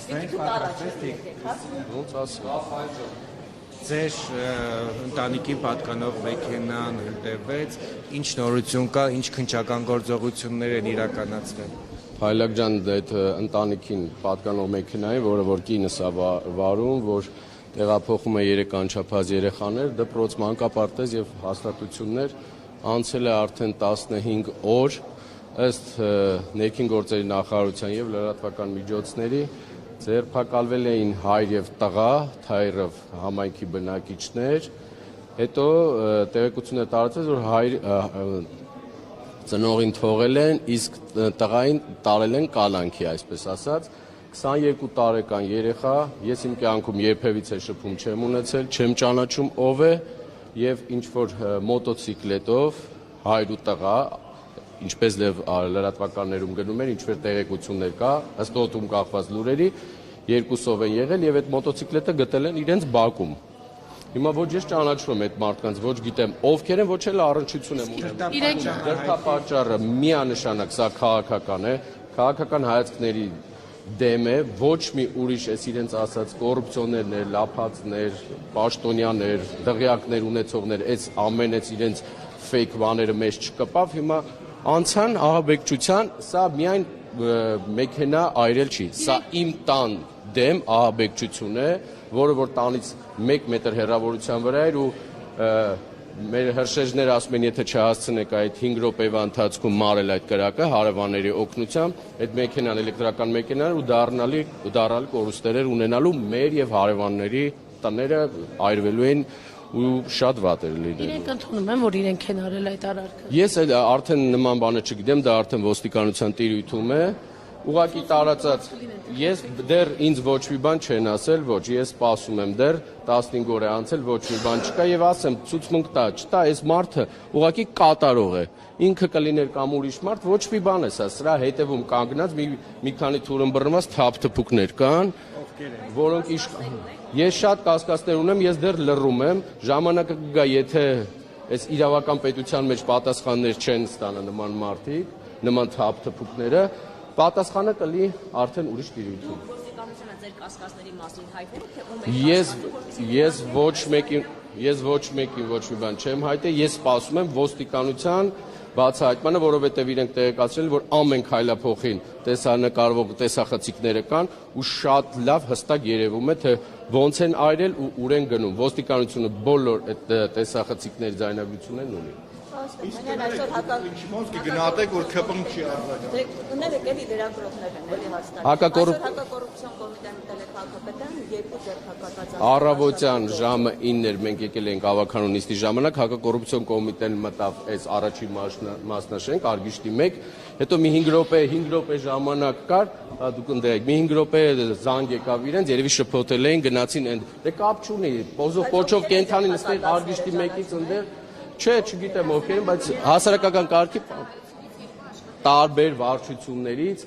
Ոնց ասեմ։ Ձեր ընտանիքին պատկանող մեքենան ընտրվեց, ինչ նորություն կա, ինչ քննչական գործողություններ են իրականացվել։ Փայլակ ջան, այդ ընտանիքին պատկանող մեքենային, որը որ կինս է վարում, որ տեղափոխում է 3 անչափահաս երեխաներ, դպրոց մանկապարտեզ եւ հաստատություններ, անցել է արդեն 15 օր, ըստ ներքին գործերի նախարարության եւ լրատվական միջոցների ձերբակալվել էին հայր եւ տղա, թայրով համայնքի բնակիչներ, հետո տեղեկություն է տարածվել, որ ծնողին թողել են, իսկ տղային տարել են կալանքի, այսպես ասած, 22 տարեկան երեխա, ես իմ կյանքում երբևիցե շփում չեմ ունեցել, չեմ ճանաչում ով է եւ ինչ որ մոտոցիկլետով հայր ու տղա, ինչպես լրատվականներում գնում են, ինչ-որ տեղեկություններ կա, ըստ օդում կախված լուրերի, երկուսով են եղել եւ այդ մոտոցիկլետը գտել են իրենց բակում։ Հիմա ոչ ես ճանաչում եմ այդ մարդկանց, ոչ գիտեմ ովքեր են, ոչ էլ առնչություն եմ ունենում։ Դրդապատճառը միանշանակ սա քաղաքական է, քաղաքական հայացքների դեմ է, ոչ մի ուրիշ էս իրենց ասած կոռուպցիոներներ, լափածներ, պաշտոնյաներ, դղյակներ ունեցողներ, այս ամենից իրենց ֆեյք բաները մեզ չկպավ, հիմա անցան ահաբեկչության, սա միայն մեքենա այրել չի, սա իմ տան դեմ ահաբեկչություն է, որը որ տանից 1 մետր հեռավորության վրա էր ու մեր հրշեջները ասում են, եթե չհասցնեք այդ 5 րոպեվա ընթացքում մարել այդ կրակը հարևանների օգնությամբ, այդ մեքենան էլեկտրական մեքենան ու դառնալ կորուստներ ունենալու մեր եւ հարևանների տները այրվելու են ու շատ վատ էր լինելու։ Իրենք ընդունում են, որ իրենք են արել այդ արարքը։ Ես արդեն նման բանը չգիտեմ, դա արդեն ոստիկանության տիրույթում է։ Ուղղակի տարածած, ես դեռ ինձ ոչ մի բան չեն ասել, ոչ, ես սպասում եմ դեռ 15 օր է անցել, ոչ մի բան չկա եւ ասեմ, ցուցմունք տա, չտա, այս մարդը ուղղակի կատարող է։ Ինքը կլիներ կամ ուրիշ մարդ, ոչ մի բան է սա, սրա հետևում կանգնած մի քանի թուրմբռնված թափթփուկներ կան, որոնք ես շատ կասկածներ ունեմ, ես դեռ լռում եմ, ժամանակը կգա, եթե այս իրավական պետության մեջ պատասխաններ չեն ստանա նման մարդիկ, նման թափթփուկները, պատասխանը կլի արդեն ուրիշ տիրույթում։ Ոստիկանությունը ձեր կասկածների մասին հայտնել է, թե ում եք ես ոչ մեկին ոչ մի բան չեմ հայտել, ես սպասում եմ ոստիկանության բացահայտմանը, որովհետև իրենք տեղեկացրել որ ամեն քայլափոխին տեսանկարվող տեսախցիկները կան ու շատ լավ հստակ երևում է թե ոնց են այրել ու ուր են գնում։ Ոստիկանությունը բոլոր այդ տեսախցիկների ձայնագրություններն ունի։ Ոնց կգնահատեք, որ ՔՊ-ն չի արձագանքել։ Ունենք էլի վերագրողներ են, էլի հաստատ։ Հակակոռուպցիոն կոմիտեն ուտել է քաղաքապետան, 2 ձերբակալված։ Առավոտյան ժամը 9-եր մենք եկել ենք ավականու նիստի ժամանակ, հակակոռուպցիոն կոմիտեն մտավ այս առաջին մասնաշենք, Արգիշտի 1, հետո մի 5 րոպե ժամանակ կար, դուք ընդդեք, մի 5 րոպե զանգ եկավ իրենց, երևի շփոթել էին, գնացին այն։ Դե կապ չունի, պոչով կենթանի նստել Արգիշտի 1-ից ընդդեմ Չէ, չգիտեմ ովքեր են, բայց հասարակական կարգի տարբեր վարչություններից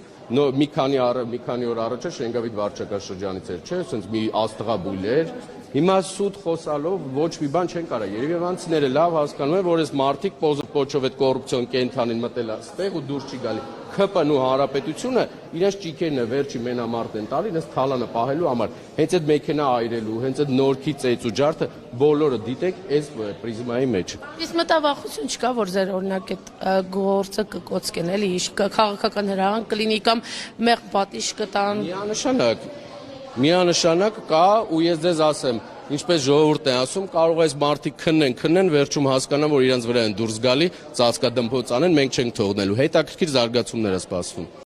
մի քանի օր առաջ Շենգավիթ վարչական շրջանից էր, չէ, ասենց մի աստղաբույլ էր։ Հիմա սուտ խոսալով ոչ մի բան չեն կարա։ Երևանցիները լավ հասկանում են, որ այս մարդիկ պոչով այդ կոռուպցիոն կենթանին մտել է ստեղ ու դուրս չի գալի։ ՔՊ-ն ու հանրապետությունը իրենց ճիքերն է վերջի մենամարտ են տալի, այս թալանը պահելու համար։ Հենց այդ մեքենա այրելու, հենց այդ նորքի ծեծ ու ջարդը բոլորը դիտեք այս պրիզմայի մեջ։ Իսկ մտավախություն չկա, որ ձեր օրինակ այդ գործը կկոծկեն, էլի քաղաքական հրահանգ կլինի կամ մեղմ պատիժ կտան։ Միանշանակ կա ու ես ձեզ ասեմ, ինչպես ժողովուրդն է ասում, կարող է այս մարդիկ քննեն, վերջում հասկանան, որ իրենց վրա են դուրս գալի, ծածկադմփոց անեն, մենք չենք թողնելու։ Հետաքրքիր զարգացումներ է սպասվում։